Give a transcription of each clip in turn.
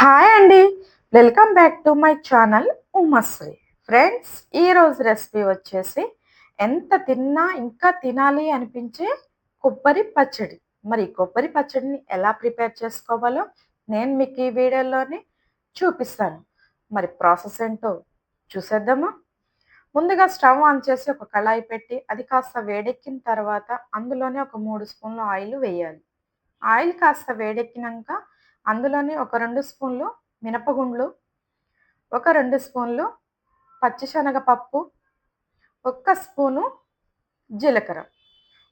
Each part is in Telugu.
హాయ్ అండి. Welcome back to my channel Umashree. Friends, ఈరోజు రెసిపీ వచ్చేసి ఎంత తిన్నా ఇంకా తినాలి అనిపించే కొబ్బరి పచ్చడి. మరి ఈ కొబ్బరి పచ్చడిని ఎలా ప్రిపేర్ చేసుకోవాలో నేను మీకు ఈ వీడియోలోని చూపిస్తాను. మరి ప్రాసెస్ ఏంటో చూసేద్దామా? ముందుగా స్టవ్ ఆన్ చేసి ఒక కళాయి పెట్టి అది కాస్త వేడెక్కిన తర్వాత అందులోనే ఒక 3 స్పూన్ల ఆయిల్ వేయాలి. ఆయిల్ కాస్త వేడెక్కినాక అందులోనే ఒక 2 స్పూన్లు మినపగుండ్లు, ఒక 2 స్పూన్లు పచ్చిశనగపప్పు, ఒక్క స్పూను జీలకర్ర.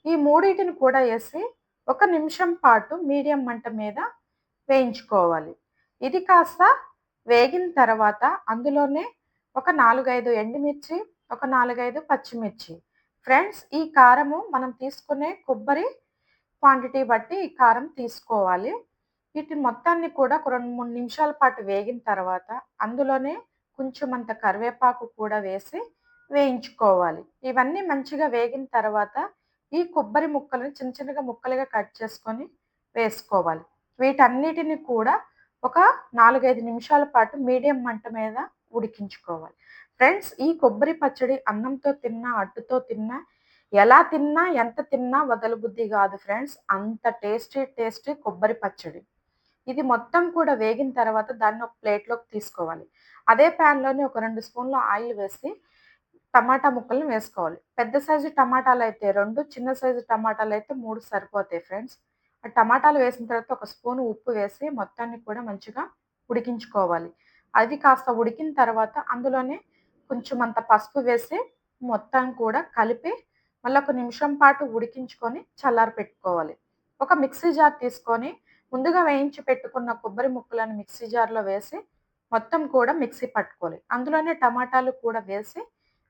ఈ మూడిటిని కూడా ఏసి ఒక నిమిషం పాటు మీడియం మంట మీద వేయించుకోవాలి. ఇది కాస్త వేగిన తర్వాత అందులోనే ఒక 4, 5 ఎండుమిర్చి, ఒక 4, 5 పచ్చిమిర్చి. ఫ్రెండ్స్, ఈ కారము మనం తీసుకునే కొబ్బరి క్వాంటిటీ బట్టి ఈ కారం తీసుకోవాలి. వీటిని మొత్తాన్ని కూడా ఒక 2, 3 నిమిషాల పాటు వేగిన తర్వాత అందులోనే కొంచెమంత కరివేపాకు కూడా వేసి వేయించుకోవాలి. ఇవన్నీ మంచిగా వేగిన తర్వాత ఈ కొబ్బరి ముక్కలను చిన్న చిన్నగా ముక్కలుగా కట్ చేసుకొని వేసుకోవాలి. వీటన్నిటిని కూడా ఒక 4, 5 నిమిషాల పాటు మీడియం మంట మీద ఉడికించుకోవాలి. ఫ్రెండ్స్, ఈ కొబ్బరి పచ్చడి అన్నంతో తిన్నా, అట్టుతో తిన్నా, ఎలా తిన్నా, ఎంత తిన్నా వదలబుద్ధి గాదు ఫ్రెండ్స్. అంత టేస్టీ కొబ్బరి పచ్చడి. ఇది మొత్తం కూడా వేగిన తర్వాత దాన్ని ఒక ప్లేట్‌లోకి తీసుకోవాలి. అదే ప్యాన్‌లోనే ఒక 2 స్పూన్ల ఆయిల్ వేసి టమాటా ముక్కలను వేసుకోవాలి. పెద్ద సైజు టమాటాలైతే 2, చిన్న సైజు టమాటాలైతే 3 సరిపోతాయి ఫ్రెండ్స్. ఆ టమాటాలు వేసిన తర్వాత ఒక స్పూను ఉప్పు వేసి మొత్తాన్ని కూడా మంచిగా ఉడికించుకోవాలి. అది కాస్త ఉడికిన తర్వాత అందులోనే కొంచెమంత పసుపు వేసి మొత్తం కూడా కలిపి మళ్ళీ ఒక నిమిషం పాటు ఉడికించుకొని చల్లారపెట్టుకోవాలి. ఒక మిక్సీ జార్ తీసుకొని ముందుగా వేయించి పెట్టుకున్న కొబ్బరి ముక్కలను మిక్సీ జార్‌లో వేసి మొత్తం కూడా మిక్సీ పట్టుకోవాలి. అందులోనే టమాటాలు కూడా వేసి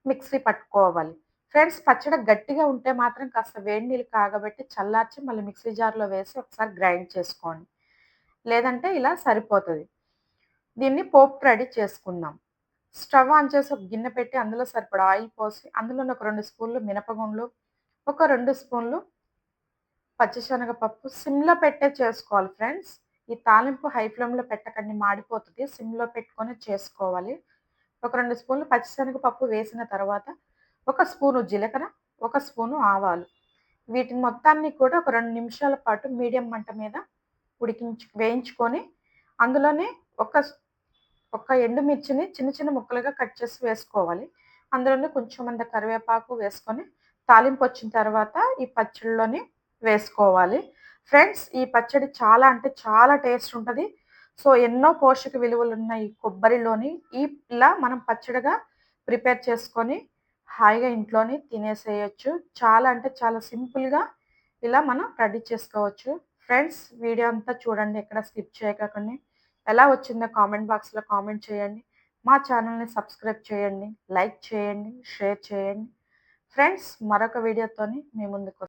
మిక్సీ పట్టుకోవాలి. ఫ్రెండ్స్, పచ్చడి గట్టిగా ఉంటే మాత్రం కాస్త వేడి నీళ్ళు కాగబెట్టి చల్లార్చి మళ్ళీ మిక్సీ జార్‌లో వేసి ఒకసారి గ్రైండ్ చేసుకోండి. లేదంటే ఇలా సరిపోతది. దీన్ని పోపుకి రెడీ చేసుకుందాం. స్టవ్ ఆన్ చేసి ఒక గిన్నె పెట్టి అందులో సరిపడా ఆయిల్ పోసి అందులోనే ఒక 2 స్పూన్లు మినపగుండ్లు, ఒక 2 స్పూన్లు పచ్చిశనగపప్పు సిమ్‌లో పెట్టే చేసుకోవాలి ఫ్రెండ్స్. ఈ తాలింపు హై ఫ్లేమ్‌లో పెట్టకండి, మాడిపోతది. సిమ్‌లో పెట్టుకొని చేసుకోవాలి. ఒక 2 స్పూన్లు పచ్చిశనగపప్పు వేసిన తర్వాత ఒక స్పూను జీలకర్ర, ఒక స్పూను ఆవాలు. వీటిని మొత్తాన్ని కూడా ఒక 2 నిమిషాల పాటు మీడియం మంట మీద వేయించుకొని అందులోనే ఒక ఒక ఎండుమిర్చిని చిన్న చిన్న ముక్కలుగా కట్ చేసి వేసుకోవాలి. అందులోనే కొంచెమంత కరివేపాకు వేసుకొని తాలింపొచ్చిన తర్వాత ఈ పచ్చడిలోని వేసుకోవాలి. ఫ్రెండ్స్, ఈ పచ్చడి చాలా అంటే చాలా టేస్ట్ ఉంటది. సో, ఎన్నో పోషక విలువలున్న ఈ కొబ్బరిలోని ఇలా మనం పచ్చడిగా ప్రిపేర్ చేసుకొని హాయిగా ఇంట్లోని తినేసేయొచ్చు. చాలా అంటే చాలా సింపుల్‌గా ఇలా మనం రెడీ చేసుకోవచ్చు. ఫ్రెండ్స్, వీడియో అంతా చూడండి, ఎక్కడ స్కిప్ చేయకండి. ఎలా వచ్చిందో కామెంట్ బాక్స్‌లో కామెంట్ చేయండి. మా ఛానల్‌ని సబ్స్క్రైబ్ చేయండి, లైక్ చేయండి, షేర్ చేయండి. ఫ్రెండ్స్, మరొక వీడియోతోని మీ ముందుకు